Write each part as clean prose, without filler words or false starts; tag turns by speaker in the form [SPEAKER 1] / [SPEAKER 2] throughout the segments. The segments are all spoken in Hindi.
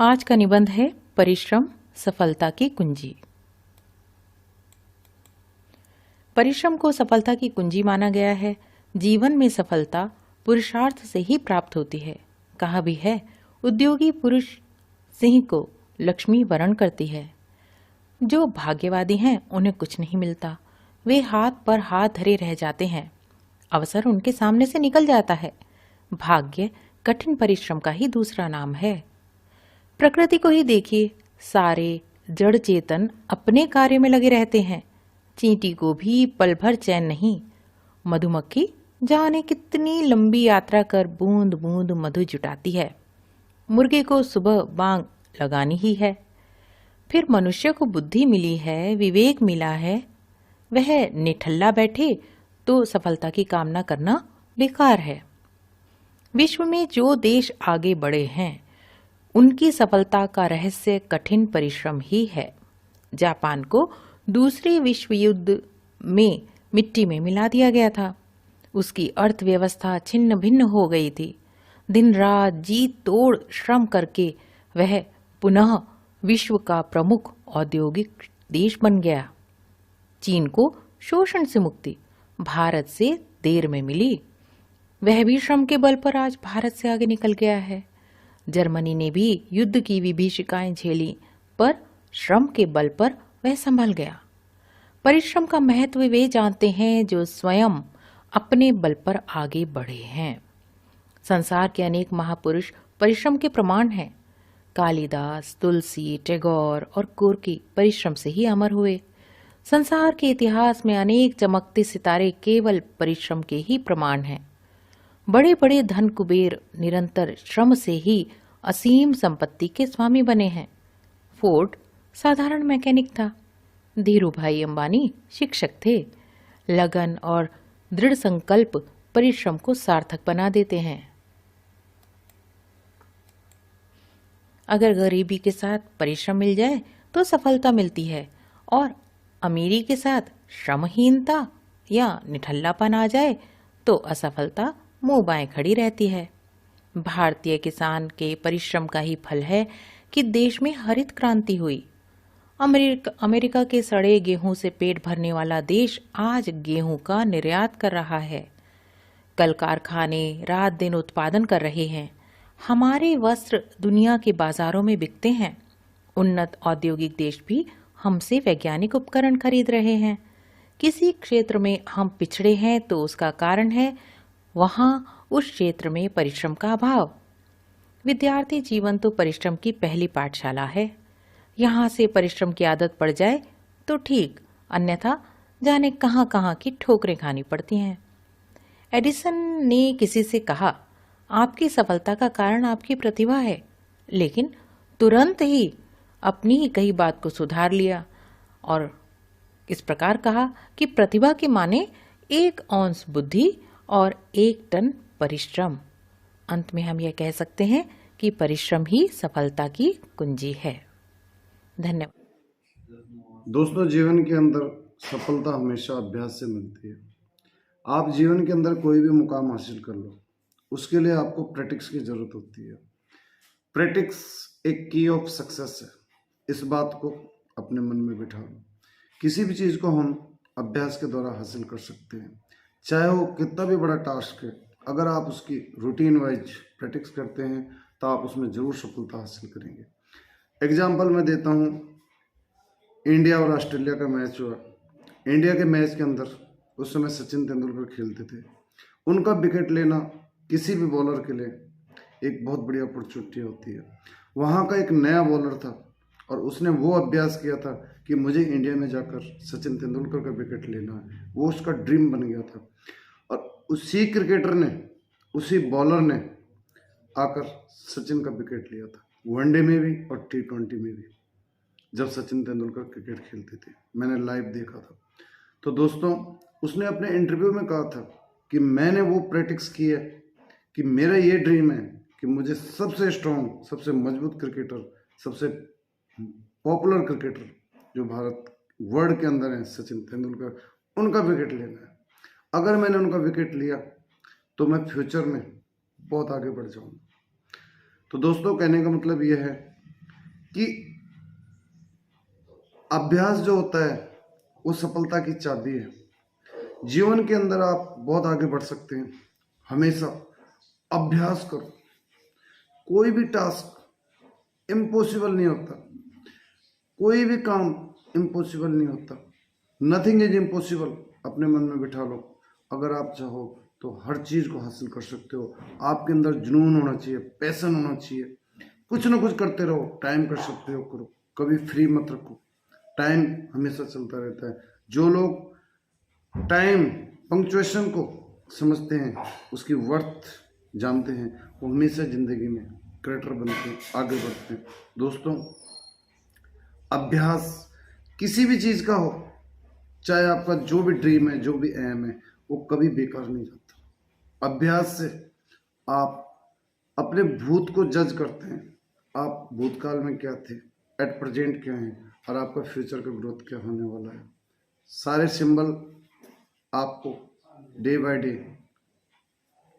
[SPEAKER 1] आज का निबंध है परिश्रम सफलता की कुंजी। परिश्रम को सफलता की कुंजी माना गया है। जीवन में सफलता पुरुषार्थ से ही प्राप्त होती है। कहा भी है, उद्योगी पुरुष सिंह को लक्ष्मी वरण करती है। जो भाग्यवादी हैं उन्हें कुछ नहीं मिलता, वे हाथ पर हाथ धरे रह जाते हैं। अवसर उनके सामने से निकल जाता है। भाग्य कठिन परिश्रम का ही दूसरा नाम है। प्रकृति को ही देखिए, सारे जड़ चेतन अपने कार्य में लगे रहते हैं। चींटी को भी पल भर चैन नहीं। मधुमक्खी जाने कितनी लंबी यात्रा कर बूंद बूंद मधु जुटाती है। मुर्गे को सुबह बांग लगानी ही है। फिर मनुष्य को बुद्धि मिली है, विवेक मिला है, वह निठल्ला बैठे तो सफलता की कामना करना बेकार है। विश्व में जो देश आगे बढ़े हैं उनकी सफलता का रहस्य कठिन परिश्रम ही है। जापान को दूसरे विश्व युद्ध में मिट्टी में मिला दिया गया था। उसकी अर्थव्यवस्था छिन्न भिन्न हो गई थी। दिन रात जी तोड़ श्रम करके वह पुनः विश्व का प्रमुख औद्योगिक देश बन गया। चीन को शोषण से मुक्ति भारत से देर में मिली। वह भी श्रम के बल पर आज भारत से आगे निकल गया है। जर्मनी ने भी युद्ध की विभीषिकाएं झेली, पर श्रम के बल पर वह संभल गया। परिश्रम का महत्व वे जानते हैं जो स्वयं अपने बल पर आगे बढ़े हैं। संसार के अनेक महापुरुष परिश्रम के प्रमाण हैं। कालिदास, तुलसी, टैगोर और कोर्की परिश्रम से ही अमर हुए। संसार के इतिहास में अनेक चमकते सितारे केवल परिश्रम के ही प्रमाण हैं। बड़े बड़े धन कुबेर निरंतर श्रम से ही असीम संपत्ति के स्वामी बने हैं। फोर्ड साधारण मैकेनिक था। धीरूभाई अंबानी शिक्षक थे। लगन और दृढ़ संकल्प परिश्रम को सार्थक बना देते हैं। अगर गरीबी के साथ परिश्रम मिल जाए तो सफलता मिलती है, और अमीरी के साथ श्रमहीनता या निठल्लापन आ जाए तो असफलता मुंह बाएं खड़ी रहती है। भारतीय किसान के परिश्रम का ही फल है कि देश में हरित क्रांति हुई। अमेरिका के सड़े गेहूं से पेट भरने वाला देश आज गेहूं का निर्यात कर रहा है। कल कारखाने रात दिन उत्पादन कर रहे हैं। हमारे वस्त्र दुनिया के बाजारों में बिकते हैं। उन्नत औद्योगिक देश भी हमसे वैज्ञानिक उपकरण खरीद रहे हैं। किसी क्षेत्र में हम पिछड़े हैं तो उसका कारण है वहां उस क्षेत्र में परिश्रम का अभाव। विद्यार्थी जीवन तो परिश्रम की पहली पाठशाला है। यहाँ से परिश्रम की आदत पड़ जाए तो ठीक, अन्यथा जाने कहां कहां की ठोकरें खानी पड़ती हैं। एडिसन ने किसी से कहा, आपकी सफलता का कारण आपकी प्रतिभा है, लेकिन तुरंत ही अपनी ही कही बात को सुधार लिया और इस प्रकार कहा कि प्रतिभा के माने 1 औंस बुद्धि और 1 टन परिश्रम। अंत में हम यह कह सकते हैं कि परिश्रम ही सफलता की कुंजी है। धन्यवाद।
[SPEAKER 2] दोस्तों, जीवन के अंदर सफलता हमेशा अभ्यास से मिलती है। आप जीवन के अंदर कोई भी मुकाम हासिल कर लो, उसके लिए आपको प्रैक्टिस की जरूरत होती है। प्रैक्टिस एक की ऑफ सक्सेस है। इस बात को अपने मन में बिठा लो। किसी भी चीज को हम अभ्यास के द्वारा हासिल कर सकते हैं, चाहे वो कितना भी बड़ा टास्क है। अगर आप उसकी रूटीन वाइज प्रैक्टिस करते हैं तो आप उसमें जरूर सफलता हासिल करेंगे। एग्जाम्पल मैं देता हूँ, इंडिया और ऑस्ट्रेलिया का मैच हुआ। इंडिया के मैच के अंदर उस समय सचिन तेंदुलकर खेलते थे। उनका विकेट लेना किसी भी बॉलर के लिए एक बहुत बड़ी अपॉर्चुनिटी होती है। वहाँ का एक नया बॉलर था और उसने वो अभ्यास किया था कि मुझे इंडिया में जाकर सचिन तेंदुलकर का विकेट लेना है। वो उसका ड्रीम बन गया था और उसी क्रिकेटर ने, उसी बॉलर ने आकर सचिन का विकेट लिया था, वनडे में भी और T20 में भी, जब सचिन तेंदुलकर क्रिकेट खेलते थे। मैंने लाइव देखा था। तो दोस्तों, उसने अपने इंटरव्यू में कहा था कि मैंने वो प्रैक्टिस की है कि मेरा ये ड्रीम है कि मुझे सबसे स्ट्रॉन्ग, सबसे मजबूत क्रिकेटर, सबसे पॉपुलर क्रिकेटर जो भारत वर्ल्ड के अंदर है, सचिन तेंदुलकर, उनका विकेट लेना है। अगर मैंने उनका विकेट लिया तो मैं फ्यूचर में बहुत आगे बढ़ जाऊंगा। तो दोस्तों, कहने का मतलब यह है कि अभ्यास जो होता है वो सफलता की चाबी है। जीवन के अंदर आप बहुत आगे बढ़ सकते हैं, हमेशा अभ्यास करो। कोई भी टास्क इम्पॉसिबल नहीं होता, कोई भी काम इम्पॉसिबल नहीं होता। नथिंग इज इम्पॉसिबल, अपने मन में बिठा लो। अगर आप चाहो तो हर चीज़ को हासिल कर सकते हो। आपके अंदर जुनून होना चाहिए, पैशन होना चाहिए, कुछ ना कुछ करते रहो। टाइम का सदुपयोग करो, कभी फ्री मत रखो, टाइम हमेशा चलता रहता है। जो लोग टाइम पंक्चुएशन को समझते हैं, उसकी वर्थ जानते हैं, वो हमेशा जिंदगी में क्रिएटर बनते हैं, आगे बढ़ते हैं। दोस्तों, अभ्यास किसी भी चीज़ का हो, चाहे आपका जो भी ड्रीम है, जो भी एम है, वो कभी बेकार नहीं जाता। अभ्यास से आप अपने भूत को जज करते हैं, आप भूतकाल में क्या थे, एट प्रेजेंट क्या हैं, और आपका फ्यूचर का ग्रोथ क्या होने वाला है। सारे सिंबल आपको डे बाय डे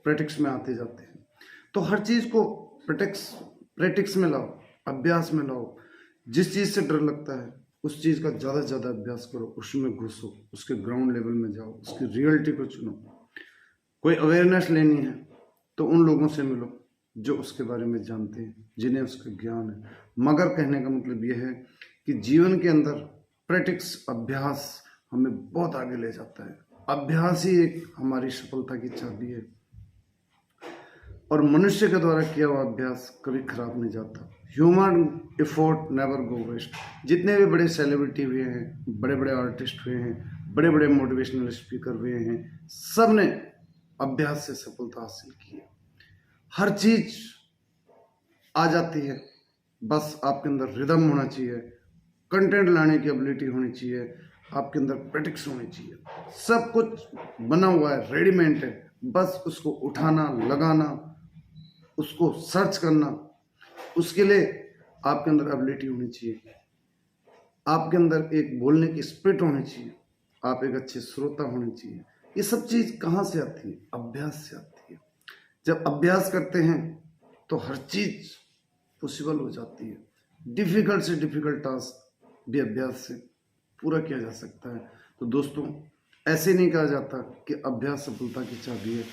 [SPEAKER 2] प्रैक्टिस में आते जाते हैं। तो हर चीज़ को प्रैक्टिस में लाओ, अभ्यास में लाओ। जिस चीज़ से डर लगता है उस चीज़ का ज़्यादा से ज़्यादा अभ्यास करो, उसमें घुसो, उसके ग्राउंड लेवल में जाओ, उसकी रियलिटी को चुनो। कोई अवेयरनेस लेनी है तो उन लोगों से मिलो जो उसके बारे में जानते हैं, जिन्हें उसका ज्ञान है। मगर कहने का मतलब यह है कि जीवन के अंदर प्रैक्टिस, अभ्यास हमें बहुत आगे ले जाता है। अभ्यास ही एक हमारी सफलता की चाबी है, और मनुष्य के द्वारा किया हुआ अभ्यास कभी खराब नहीं जाता। Human effort never go waste. जितने भी बड़े सेलिब्रिटी हुए हैं, बड़े बड़े आर्टिस्ट हुए हैं, बड़े बड़े मोटिवेशनल स्पीकर हुए हैं, सब ने अभ्यास से सफलता हासिल की है। हर चीज आ जाती है, बस आपके अंदर रिदम होना चाहिए, कंटेंट लाने की एबिलिटी होनी चाहिए, आपके अंदर प्रैक्टिस होनी चाहिए। सब कुछ बना हुआ है, रेडीमेड है, बस उसको उठाना, लगाना, उसको सर्च करना, उसके लिए आपके अंदर एबिलिटी होनी चाहिए, आपके अंदर एक बोलने की स्पिरिट होनी चाहिए, आप एक अच्छे श्रोता होने चाहिए। ये सब चीज़ कहाँ से आती है? अभ्यास से आती है। जब अभ्यास करते हैं तो हर चीज़ पॉसिबल हो जाती है। डिफिकल्ट से डिफिकल्ट टास्क भी अभ्यास से पूरा किया जा सकता है। तो दोस्तों, ऐसे नहीं कहा जाता कि अभ्यास सफलता की चाबी है।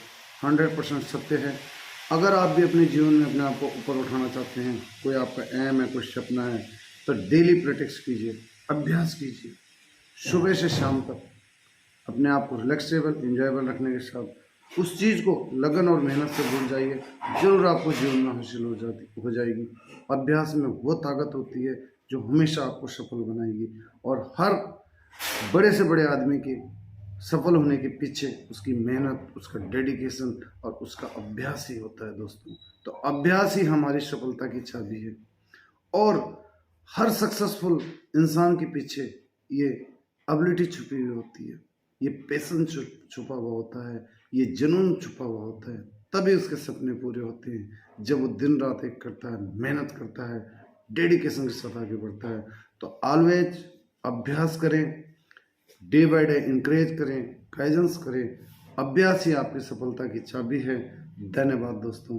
[SPEAKER 2] 100% सत्य है। अगर आप भी अपने जीवन में अपने आप को ऊपर उठाना चाहते हैं, कोई आपका एम है, कोई सपना है, तो डेली प्रैक्टिस कीजिए, अभ्यास कीजिए, सुबह से शाम तक। अपने आप को रिलैक्सेबल, इंजॉयबल रखने के साथ उस चीज़ को लगन और मेहनत से भूल जाइए, जरूर आपको जीवन में हासिल हो जाएगी। अभ्यास में वो ताकत होती है जो हमेशा आपको सफल बनाएगी, और हर बड़े से बड़े आदमी के सफल होने के पीछे उसकी मेहनत, उसका डेडिकेशन और उसका अभ्यास ही होता है दोस्तों। तो अभ्यास ही हमारी सफलता की चाबी है, और हर सक्सेसफुल इंसान के पीछे ये एबिलिटी छुपी हुई होती है, ये पैशन छुपा हुआ होता है, ये जुनून छुपा हुआ होता है। तभी उसके सपने पूरे होते हैं जब वो दिन रात एक करता है, मेहनत करता है, डेडिकेशन के साथ आगे बढ़ता है। तो ऑलवेज अभ्यास करें, डे बाय डे इंकरेज करें, गाइडेंस करें। अभ्यास ही आपकी सफलता की चाबी है। धन्यवाद दोस्तों।